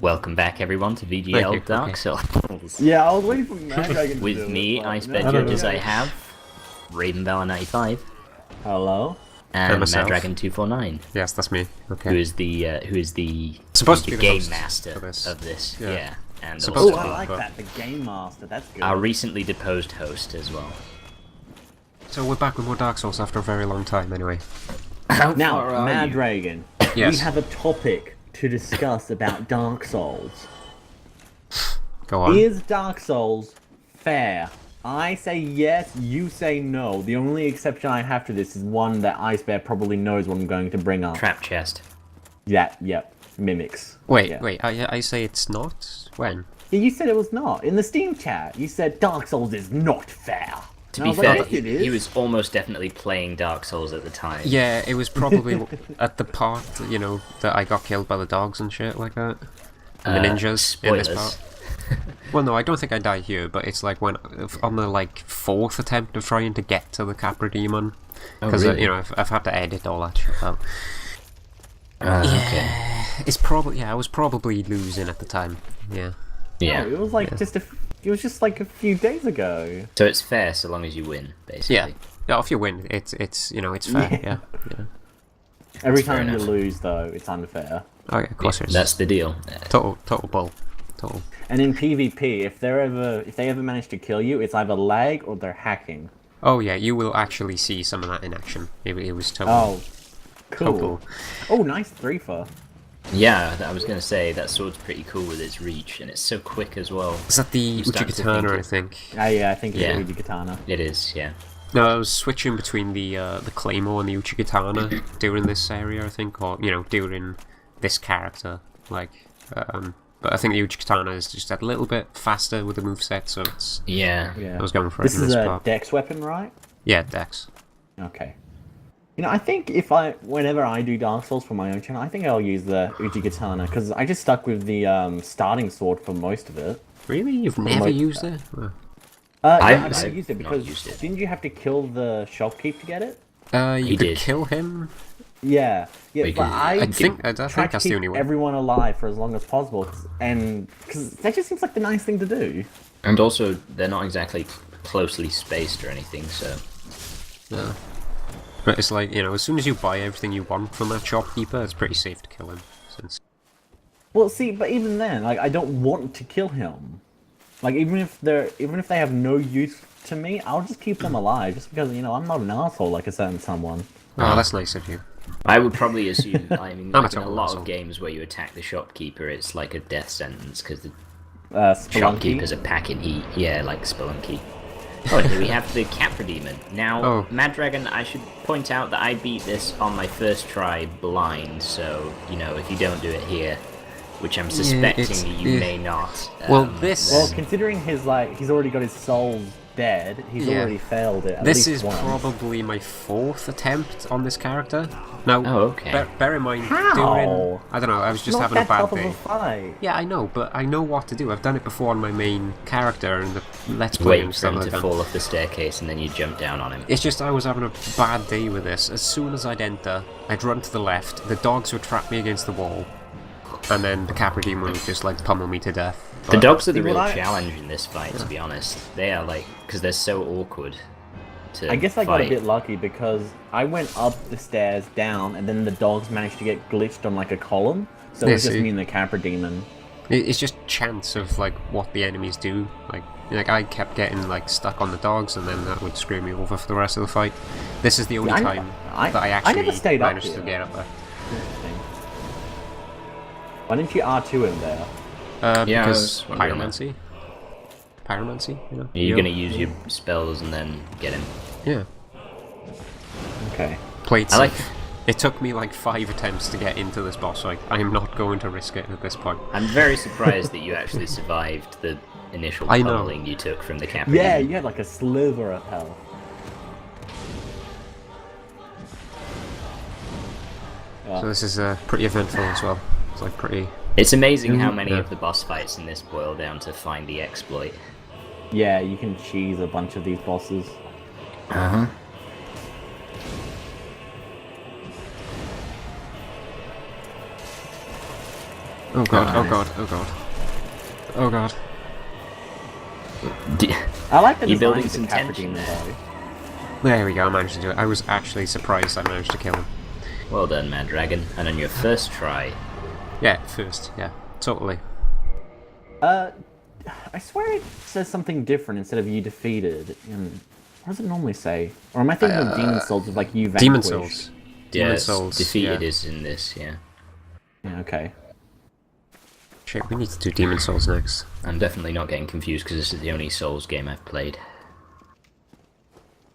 Welcome back, everyone, to VGL Dark Souls. Yeah, I was waiting for MadDragon to With do me, it, IceBear judges, I have RavenValor 95. Hello. And MadDragon 249. Yes, that's me. Okay. Who is the supposed to be the game host master of this. Yeah. And Supposed also I like that. The game master. That's good. our recently deposed host as well. So we're back with more Dark Souls after a very long time, anyway. Now, far are you? MadDragon, Yes. we have a topic to discuss about Dark Souls. Go on. Is Dark Souls fair? I say yes, you say no. The only exception I have to this is one that IceBear probably knows what I'm going to bring up. Trap chest. Yeah, mimics. Wait, Yeah. wait. I say it's not. When? Yeah, you said it was not. In the Steam chat, you said Dark Souls is not fair. To And I be was like, fair, yes, it is. he was almost definitely playing Dark Souls at the time. Yeah, it was probably at the part, you know, that I got killed by the dogs and shit like that. And the ninjas in this spoilers. part. Well, no, I don't think I die here, but it's like when on the like fourth attempt of trying to get to the Capra Demon, because really? you know I've had to edit all that shit out. Okay. It's probably I was probably losing at the time. Yeah. Yeah. No, it was like it was just like a few days ago. So it's fair so long as you win, basically. Yeah. Yeah. If you win, it's you know it's fair. Yeah. Yeah. Every fair time you enough. lose, though, it's unfair. Oh yeah, of course it is. That's the deal. Total bull. Total. And in PvP, if they ever manage to kill you, it's either lag or they're hacking. Oh yeah, you will actually see some of that in action. It was total. Oh, cool. Total. Oh, nice 3-for. Yeah, I was going to say, that sword's pretty cool with its reach, and it's so quick as well. Is that the start to Uchigatana? I think think. Yeah, I think it's Yeah. Uji Katana. It is, yeah. No, I was switching between the Claymore and the Uchigatana during this area, I think, or you know, during this character. Like, but I think the Uchigatana is just a little bit faster with the moveset, so it's. Yeah. Yeah. I was going for This it in is this a part. dex weapon, right? Yeah, Dex. Okay. You know, I think whenever I do Dark Souls for my own channel, I think I'll use the Uji Katana, because I just stuck with the starting sword for most of it. Really? You've never used it? Oh. Yeah, I've I used it not because used it. didn't you have to kill the shopkeep to get it? You He could did. kill him. Yeah, But but I think tried to that's the keep only way. everyone alive for as long as possible, and because that just seems like the nice thing to do. And also, they're not exactly closely spaced or anything, so... No. But it's like, you know, as soon as you buy everything you want from that shopkeeper, it's pretty safe to kill him. Since Well, see, but even then, like, I don't want to kill him. Like, even if they have no use to me, I'll just keep them alive, just because, you know, I'm not an asshole like a certain someone. Oh, that's nice of you. I would probably assume, I mean, I'm like a in a total lot asshole. of games where you attack the shopkeeper, it's like a death sentence, because the Spelunky. shopkeepers are packing heat. Yeah, like Spelunky. Oh, and here we have the Capra Demon. Now, Oh. MadDragon, I should point out that I beat this on my first try blind, so, you know, if you don't do it here, which I'm suspecting you may not. Well, this- Well, considering he's already got his soul dead, he's Yeah. already failed it at This least is once. probably my fourth attempt on this character. Now, Oh, okay. bear in mind, How? during... I don't know, I was just Not having a that bad tough of day. a fight. Yeah, I know, but I know what to do. I've done it before on my main character and the Let's Play Wait and for stuff him like to that. fall off the staircase and then you jump down on him. It's just I was having a bad day with this. As soon as I'd enter, I'd run to the left, the dogs would trap me against the wall, and then the Capra Demon would just like pummel me to death. The But- dogs are the See, real what I- challenge in this fight, to be honest. They are like, because they're so awkward to I guess I got a fight. bit lucky because I went up the stairs down, and then the dogs managed to get glitched on like a column. So it was Yeah, just see. me and the Capra Demon. It's just chance of like what the enemies do. Like I kept getting like stuck on the dogs, and then that would screw me over for the rest of the fight. This is the only I- time I- that I I actually never stayed up managed to here. get up there. Interesting. Why didn't you R2 him there? Yeah, I Because was wondering that. pyromancy, you know. You're going to use your spells and then get him. Yeah. Okay. Played I like- safe. It took me like 5 attempts to get into this boss fight. I am not going to risk it at this point. I'm very surprised that you actually survived the initial I know. pummeling you took from the Capra Yeah, Demon. you had like a sliver of health. So this is pretty eventful as well. It's like pretty... It's amazing how many Yeah. of the boss fights in this boil down to find the exploit. Yeah, you can cheese a bunch of these bosses. Uh-huh. Oh god, Nice. oh god, oh god. Oh god. I like the You're design building of some the Capra tension Demon, there. though. There we go, I managed to do it. I was actually surprised I managed to kill him. Well done, MadDragon. And on your first try. Yeah, first, yeah. Totally. I swear it says something different instead of you defeated. And what does it normally say? Or am I thinking of Demon Souls with like you vanquished? Demon Souls. Demon Yes, Souls. defeated yeah. is in this, yeah. Yeah, okay. Shit, we need to do Demon Souls next. I'm definitely not getting confused because this is the only Souls game I've played.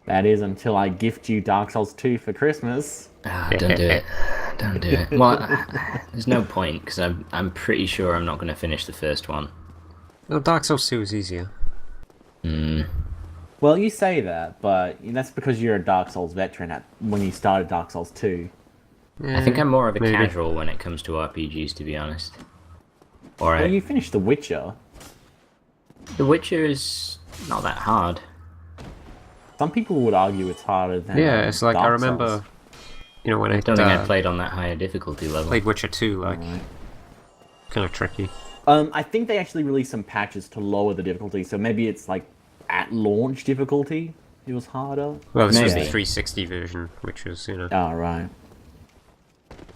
That is until I gift you Dark Souls 2 for Christmas. Ah, don't do it. Don't do it. Well, there's no point because I'm pretty sure I'm not going to finish the first one. No, Dark Souls 2 is easier. Well, you say that, but that's because you're a Dark Souls veteran when you started Dark Souls 2. I think I'm more of a Maybe. casual when it comes to RPGs, to be honest. Or Well, you finished The Witcher. The Witcher is not that hard. Some people would argue it's harder than Yeah, it's like, Dark I remember, Souls. you know, when I I don't think I played on that higher difficulty level. played Witcher 2, like, Alright. kind of tricky. I think they actually released some patches to lower the difficulty, so maybe it's like at launch difficulty it was harder. Well, this was the Maybe. 360 version, which was, you know, Oh, right.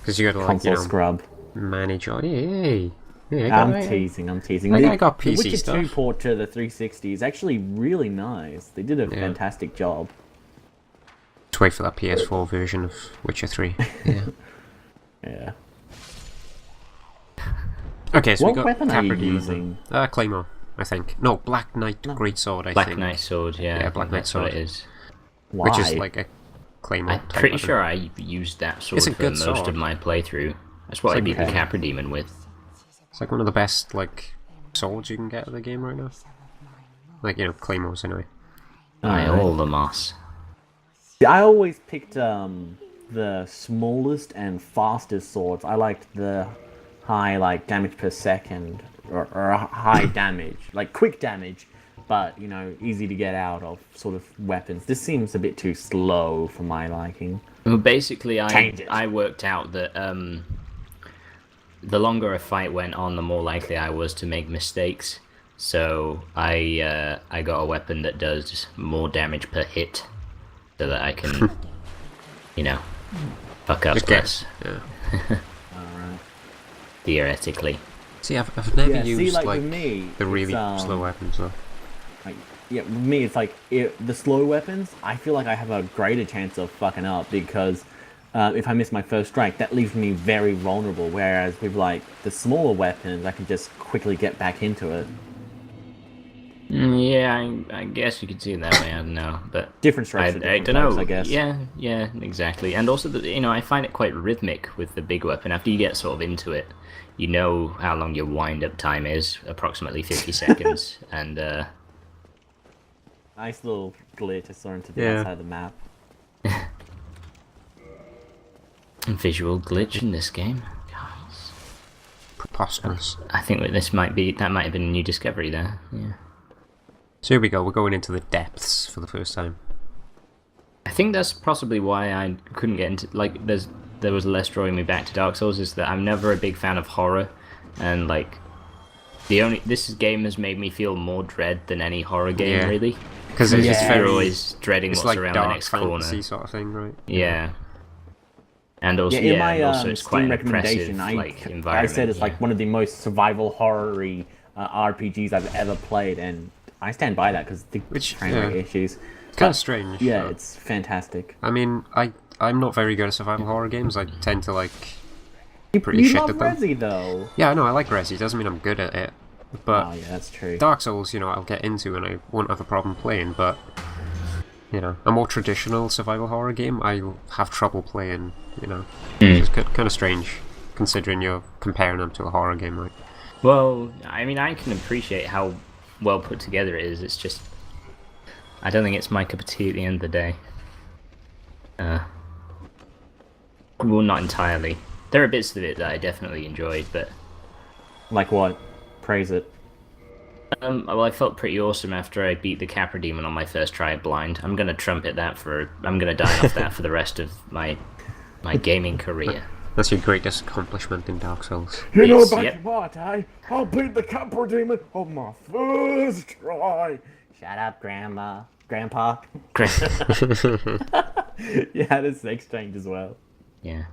because you got to, like, Console you know, scrub. manage all. Hey, I I'm got, teasing. Like, I got The PC Witcher 2 stuff. port to the 360 is actually really nice. They did a Yeah. fantastic job. Let's wait for that PS4 version of Witcher 3. Yeah. Yeah. Okay, so What we got weapon are you Capra Demon. using? Claymore, I think. No, Black Knight Greatsword, I Black think. Knight Sword, yeah. Yeah, I Black think Knight that's what Sword. it is. Why? Which is like a Claymore I'm type pretty weapon. sure I used that sword It's a for good most sword. of my playthrough. That's what I It's beat okay. the Capra Demon with. It's like one of the best, like, swords you can get in the game right now. Like, you know, Claymores anyway. By Alright. all the moss. I always picked the smallest and fastest swords. I liked the high like damage per second or high damage, like quick damage, but you know easy to get out of sort of weapons. This seems a bit too slow for my liking. Well, basically, Change it. I worked out that the longer a fight went on, the more likely I was to make mistakes. So I got a weapon that does more damage per hit, so that I can, you know, fuck up Just less, Yeah. Alright. theoretically. See, I've never Yeah, used, see, like, like, with me, the really it's, slow weapons, though. Like, yeah, with me, it's like the slow weapons. I feel like I have a greater chance of fucking up because if I miss my first strike, that leaves me very vulnerable. Whereas with like the smaller weapons, I can just quickly get back into it. Yeah, I guess you could see it that way. I don't know, but Different strikes for I different don't types, know. I guess. Yeah, exactly. And also, you know, I find it quite rhythmic with the big weapon. After you get sort of into it, you know how long your wind-up time is, approximately 50 seconds, and Nice little glitch I saw into the Yeah. outside of the map. visual glitch in this game. Preposterous. I think that might have been a new discovery there. Yeah. So here we go, we're going into the depths for the first time. I think that's possibly why I couldn't get into there was less drawing me back to Dark Souls, is that I'm never a big fan of horror, and like this game has made me feel more dread than any horror game, Yeah. really. Because Because it's Yeah. you're very... always dreading It's what's like around the dark next fantasy corner. sort of thing, right? Yeah. And also, Yeah, in my and also it's quite Steam an oppressive recommendation, like I environment. said it's yeah. like one of the most survival horror-y RPGs I've ever played, and I stand by that because the Which, frame rate yeah. issues. It's kind of strange. Yeah, but- it's fantastic. I mean, I'm not very good at survival horror games. I tend to, like... You, Pretty you shit love at them. Resi though. Yeah, I know, I like Resi. It doesn't mean I'm good at it. But Oh yeah, that's true. Dark Souls, you know, I'll get into and I won't have a problem playing, but... You know, a more traditional survival horror game, I'll have trouble playing, you know. Which is kind of strange, considering you're comparing them to a horror game, right? Well, I mean, I can appreciate how well put together it is. It's just, I don't think it's my cup of tea at the end of the day. Well, not entirely. There are bits of it that I definitely enjoyed, but Like what? Praise it. well, I felt pretty awesome after I beat the Capra Demon on my first try blind. I'm gonna die off that for the rest of my gaming career. That's your greatest accomplishment in Dark Souls. You know, Yes, back yep. in my day, I'll beat the Capra Demon on my first try. Shut up, Grandpa. Yeah, this exchange as well. Yeah.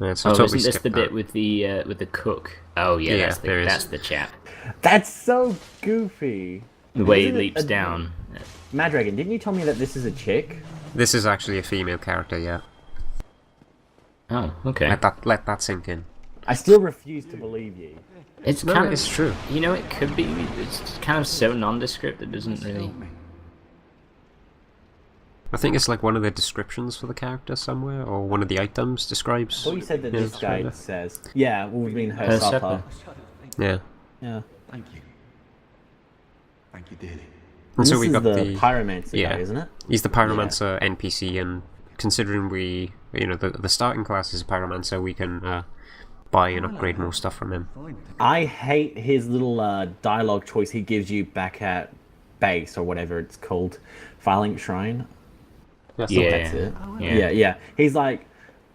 Yeah, so Oh, totally isn't this skip the that. bit with the cook? Oh yeah, Yeah, there is. that's the chap. That's so goofy. The way he Isn't it leaps down. MadDragon, didn't you tell me that this is a chick? This is actually a female character, yeah. Oh, okay. Let that sink in. I still refuse to believe you. It's No, kind of it's true. You know, it could be. It's kind of so nondescript it doesn't really. I think it's like one of the descriptions for the character somewhere, or one of the items describes. Well, you said that Yeah, this it's guy right says, yeah, we've been her, Her supper. Yeah. Yeah. Thank you. Thank you dearly. And This so we is got the the pyromancer yeah. guy, isn't it? He's the pyromancer NPC, and considering the starting class is a pyromancer, we can buy and upgrade more stuff from him. I hate his little dialogue choice he gives you back at base, or whatever it's called. Phalanx Shrine. Yeah. That's it. Yeah. Yeah. He's like,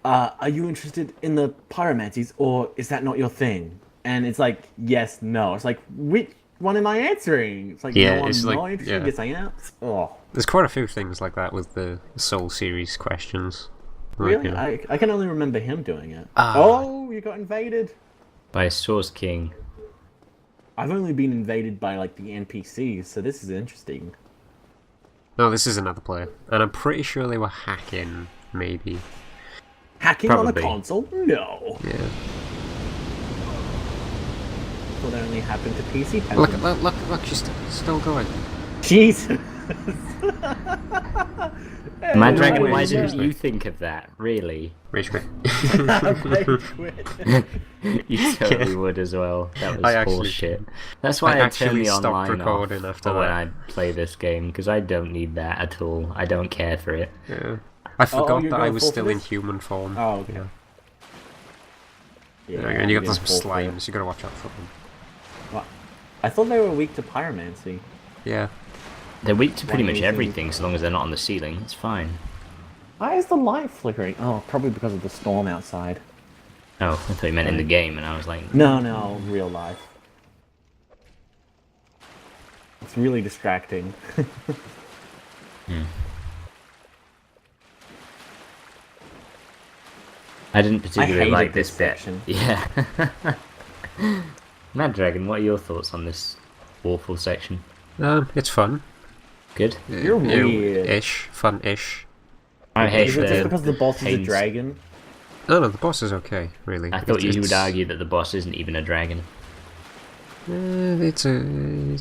are you interested in the pyromancies, or is that not your thing? And it's like, yes, no. It's like, which one am I answering? It's like, Yeah, no, I'm it's not like- interested. yeah. Yes, I am. Oh, There's quite a few things like that with the Soul series questions. Like, really? you know. I can only remember him doing it. Ah. Oh, you got invaded. By Source King. I've only been invaded by like the NPCs, so this is interesting. No, this is another player, and I'm pretty sure they were hacking, maybe. Hacking on Probably. a console? No. Yeah. Thought that only happened to PC. Look, she's still going. Jesus. MadDragon, wait, why seriously. didn't you think of that? Really? Rage quit. You totally would as well. That was I actually- bullshit. That's why I I, turn actually the stopped online recording off after for when that. I play this game because I don't need that at all. I don't care for it. Yeah. I forgot you're that I going was full for still in this? human form. Oh, okay. Yeah. Yeah, And you got I'm those full for it. slimes, you gotta watch out for them. What? I thought they were weak to pyromancy. Yeah. They're weak to pretty Why much do you think- everything as long as they're not on the ceiling. It's fine. Why is the light flickering? Oh, probably because of the storm outside. Oh, I thought you meant in the game, and I was like, No, real life. It's really distracting. I didn't particularly hated like this this bit. section. Yeah. MadDragon, what are your thoughts on this awful section? It's fun. Good. You're weird. Ish. Fun-ish. I hate Is it just the because the boss is a haze. dragon? No, the boss is okay, really. I thought you It's- would argue that the boss isn't even a dragon. It's a...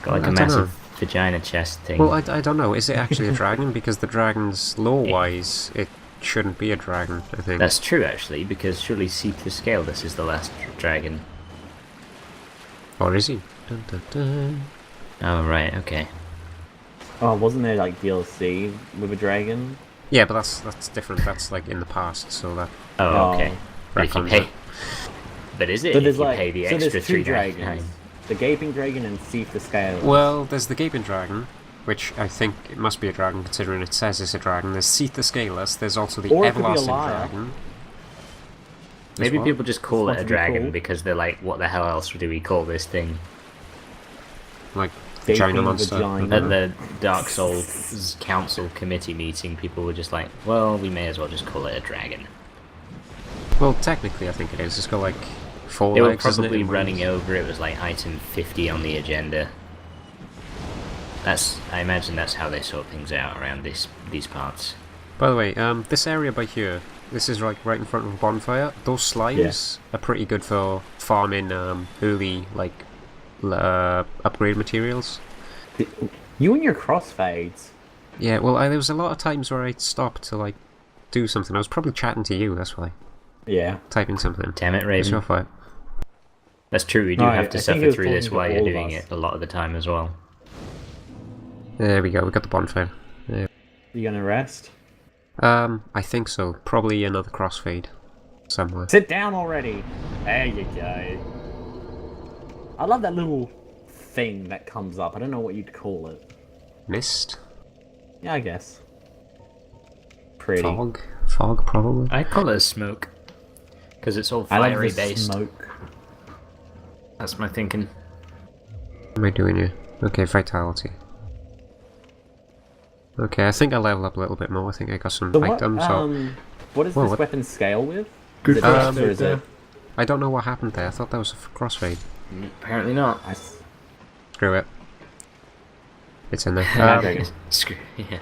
Got like I a don't massive know. vagina chest thing. Well, I don't know. Is it actually a dragon? Because the dragon's lore-wise, it shouldn't be a dragon, I think. That's true, actually, because surely Seath Scaleless is the last dragon. Or is he? Dun, dun, dun. Oh, right, okay. Oh, wasn't there like DLC with a dragon? Yeah, but that's different. That's like in the past, so that... Oh, okay. But if you retcons pay... it. But is it So if there's you like pay the so extra there's two $3.99? dragons. The Gaping Dragon and Seath the Scale. Well, there's the Gaping Dragon, which I think it must be a dragon considering it says it's a dragon. There's Seath the Scaleless, there's also the Or it could be a Everlasting liar. Dragon. Maybe what? people just call it What's a it dragon called? because they're like, what the hell else do we call this thing? Like, Gaping Vagina Monster. vagina. At the Dark Souls Council committee meeting, people were just like, well, we may as well just call it a dragon. Well, technically I think it is. It's got like 4 They were legs, isn't it, probably in running wings? over, it was like item 50 on the agenda. I imagine that's how they sort things out around these parts. By the way, this area by here, this is like right in front of a bonfire. Those slimes are pretty good for farming early like upgrade materials. You and your crossfades. Yeah, well, there was a lot of times where I stopped to like do something. I was probably chatting to you. That's why, Yeah. typing something. Damn it, It's your Raven. fault. That's true, we do No, have I to think suffer he was through this talking to while you're all of doing us. it a lot of the time as well. There we go. We got the bonfire. Yeah. You gonna rest? I think so. Probably another crossfade somewhere. Sit down already. There you go. I love that little thing that comes up. I don't know what you'd call it. Mist? Yeah, I guess. Pretty. Fog? Fog, probably. I call it smoke. Because it's all I like fiery the based. smoke. That's my thinking. What am I doing here? Okay, vitality. Okay, I think I leveled up a little bit more. I think I got some So what, items. what does Well, this what- weapon scale with? Good Is it question. just, or is it... I don't know what happened there. I thought that was a crossfade. Apparently not. Screw it. It's in there. MadDragon. Screw. Yeah.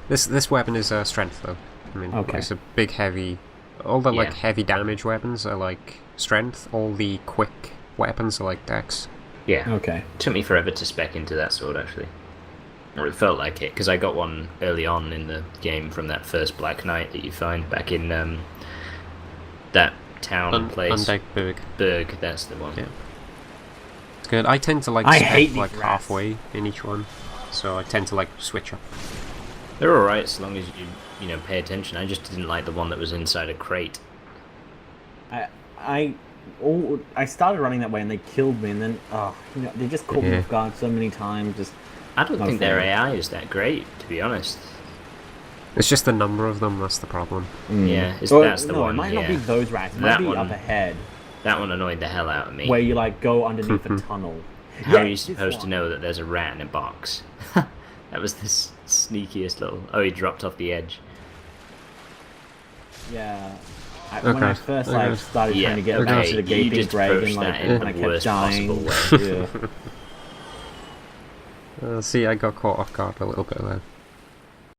This weapon is strength though. I mean, Okay. it's a big heavy. All the like Yeah. heavy damage weapons are like strength. All the quick weapons are like dex. Yeah. Okay. Took me forever to spec into that sword, actually. Or it felt like it, because I got one early on in the game from that first Black Knight that you find back in that town place. Undead Berg, that's the one. Yeah. It's good. I tend to like I spec hate these like rats. halfway in each one, so I tend to like switch up. They're alright as long as you know, pay attention. I just didn't like the one that was inside a crate. I started running that way and they killed me, and then they just caught me Yeah. off guard so many times. Just I don't No think their fair. AI is that great, to be honest. It's just the number of them that's the problem. Yeah, Well, that's the no, one. it might yeah. not be those rats. It That might be one- up ahead That one annoyed the hell out of me. where you like go underneath a tunnel. How are you this supposed to one. know that there's a rat in a box? That was the sneakiest little... Oh, he dropped off the edge. Yeah. When I Okay, first okay. like started Yeah, trying to get okay, back to the you gaping just dragon, approached like, that in and the I kept worst dying. possible way. Yeah. See, I got caught off guard a little bit there.